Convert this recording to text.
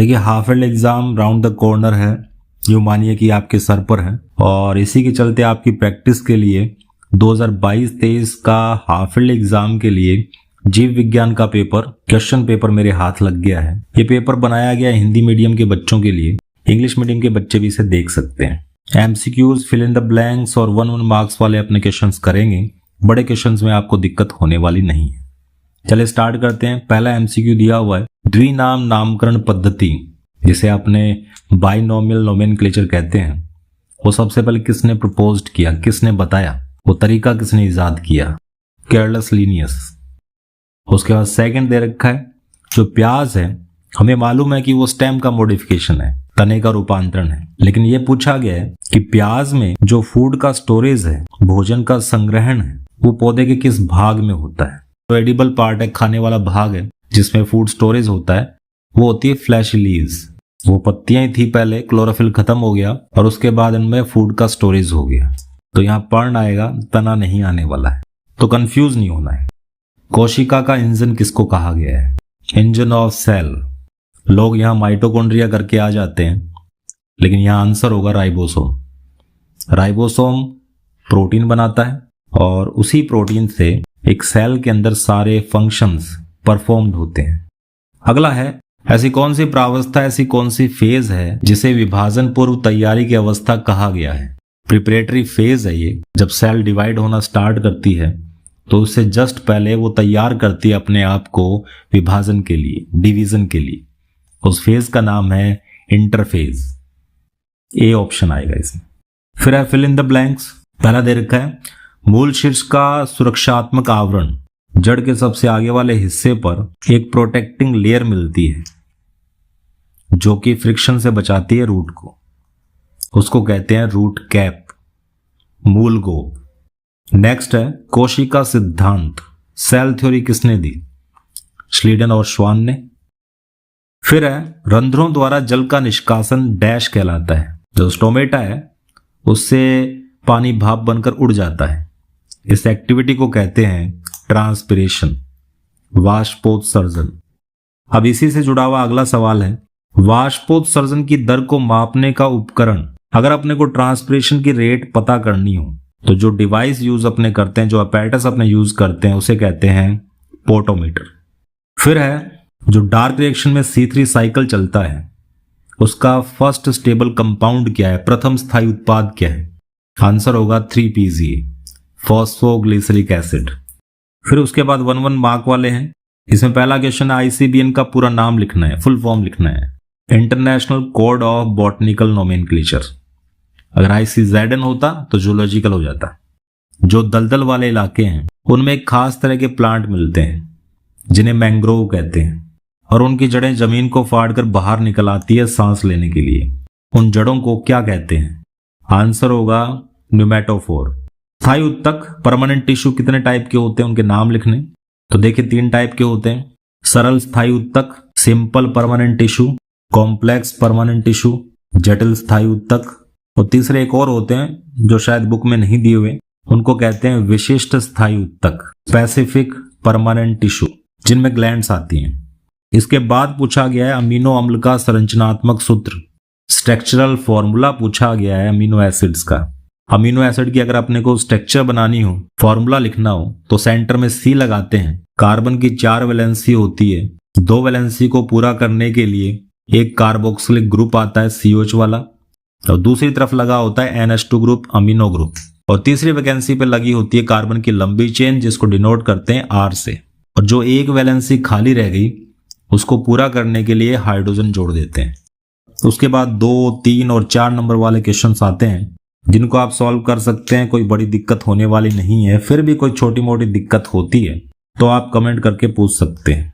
देखिए half and exam round the corner है, यूं मानिए कि आपके सर पर है। और इसी के चलते आपकी प्रैक्टिस के लिए 2022-23 का हाफ एंड एग्जाम के लिए जीव विज्ञान का पेपर, क्वेश्चन पेपर मेरे हाथ लग गया है। ये पेपर बनाया गया हिंदी मीडियम के बच्चों के लिए, इंग्लिश मीडियम के बच्चे भी इसे देख सकते हैं। MCQs, fill in the blanks और 1-1 मार्क्स वाले अपने क्वेश्चंस करेंगे। बड़े क्वेश्चंस में आपको दिक्कत होने वाली नहीं है। चलिए स्टार्ट करते हैं। पहला एमसीक्यू दिया हुआ है, द्विनाम नामकरण पद्धति, जिसे आपने बाइनोमियल नोमेनक्लेचर कहते हैं, वो सबसे पहले किसने प्रपोज्ड किया, किसने बताया, वो तरीका किसने इजाद किया? Carlos Linnaeus. उसके बाद सेकंड दे रखा है, जो प्याज है हमें मालूम है कि वो स्टेम का मॉडिफिकेशन है, तने का रूपांतरण है, लेकिन ये पूछा गया है कि प्याज में जो फूड का स्टोरेज है, भोजन का संग्रहण है, वो पौधे के किस भाग में होता है? तो एडिबल पार्ट है, खाने वाला भाग है जिसमें फूड स्टोरेज होता है, वो होती है फ्लैश लीव्स। वो पत्तियां ही थी पहले, क्लोरोफिल खत्म हो गया और उसके बाद इनमें फूड का स्टोरेज हो गया। तो यहाँ पर्ण आएगा, तना नहीं आने वाला है, तो कंफ्यूज नहीं होना है। कोशिका का इंजन किसको कहा गया है? Engine of cell. लोग यहाँ माइटोकॉन्ड्रिया करके आ जाते हैं, लेकिन यहाँ आंसर होगा राइबोसोम। राइबोसोम प्रोटीन बनाता है और उसी प्रोटीन से एक सेल के अंदर सारे फंक्शंस परफॉर्म्ड होते हैं। अगला है, ऐसी कौन सी प्रावस्था, ऐसी कौन सी फेज है जिसे विभाजन पूर्व तैयारी की अवस्था कहा गया है? प्रिपरेटरी फेज है ये। जब सेल डिवाइड होना स्टार्ट करती है तो उससे जस्ट पहले वो तैयार करती है अपने आप को विभाजन के लिए, डिवीजन के लिए। उस फेज का नाम है इंटरफेज। ए ऑप्शन आएगा इसमें। फिर है फिल इन द ब्लैंक्स। पहला दे रखा है, मूल शीर्ष का सुरक्षात्मक आवरण, जड़ के सबसे आगे वाले हिस्से पर एक प्रोटेक्टिंग लेयर मिलती है जो कि फ्रिक्शन से बचाती है रूट को, उसको कहते हैं रूट कैप, मूल गोप। नेक्स्ट है कोशिका सिद्धांत, सेल थ्योरी किसने दी? श्लीडन और श्वान ने। फिर है रंध्रों द्वारा जल का निष्कासन डैश कहलाता है। जो स्टोमेटा है उससे पानी भाप बनकर उड़ जाता है, इस एक्टिविटी को कहते हैं ट्रांसपिरेशन, वाष्पोत्सर्जन। अब इसी से जुड़ा हुआ अगला सवाल है, वाष्पोत्सर्जन की दर को मापने का उपकरण। अगर अपने को ट्रांसपिरेशन की रेट पता करनी हो तो जो डिवाइस यूज अपने करते हैं, जो अपैरेटस अपने यूज करते हैं, उसे कहते हैं पोटोमीटर। फिर है जो डार्क रिएक्शन में C3 साइकिल चलता है, उसका फर्स्ट स्टेबल कंपाउंड क्या है, प्रथम स्थायी उत्पाद क्या है? आंसर होगा 3PGA, फॉस्फोग्लिसरिक एसिड। फिर उसके बाद 1-1 मार्क वाले हैं। इसमें पहला क्वेश्चन है, ICBN का पूरा नाम लिखना है, फुल फॉर्म लिखना है, international code of botanical nomenclature. अगर ICZN होता तो जूलॉजिकल हो जाता। जो दलदल वाले इलाके हैं उनमें एक खास तरह के प्लांट मिलते हैं जिन्हें मैंग्रोव कहते हैं, और उनकी जड़ें जमीन को फाड़कर बाहर निकल आती है सांस लेने के लिए। उन जड़ों को क्या कहते हैं? आंसर होगा न्यूमेटोफोर। स्थायी उत्तक, परमानेंट टिश्यू कितने टाइप के होते हैं, उनके नाम लिखने। तो देखिए 3 टाइप के होते हैं, सरल स्थायी उत्तक, simple permanent tissue, complex permanent tissue, जटिल स्थायी उत्तक। और तीसरे एक और होते हैं जो शायद बुक में नहीं दिए हुए, उनको कहते हैं विशिष्ट स्थायी उत्तक, स्पेसिफिक परमानेंट टिश्यू, जिनमें ग्लैंड्स आती हैं। इसके बाद पूछा गया है अमीनो अम्ल का संरचनात्मक सूत्र, स्ट्रक्चरल फॉर्मूला पूछा गया है अमीनो एसिड्स का। अमीनो एसिड की अगर अपने को स्ट्रक्चर बनानी हो, फॉर्मूला लिखना हो, तो सेंटर में C लगाते हैं। कार्बन की 4 वैलेंसी होती है, 2 वैलेंसी को पूरा करने के लिए एक कार्बोक्सिलिक ग्रुप आता है COH वाला, और दूसरी तरफ लगा होता है NH2 ग्रुप, अमीनो ग्रुप, और तीसरी वैकेंसी पे लगी होती है कार्बन की लंबी चेन, जिसको डिनोट करते हैं R से। और जो एक वैलेंसी खाली रह गई उसको पूरा करने के लिए हाइड्रोजन जोड़ देते हैं। उसके बाद 2, 3 और 4 नंबर वाले क्वेश्चंस आते हैं जिनको आप सॉल्व कर सकते हैं, कोई बड़ी दिक्कत होने वाली नहीं है। फिर भी कोई छोटी मोटी दिक्कत होती है तो आप कमेंट करके पूछ सकते हैं।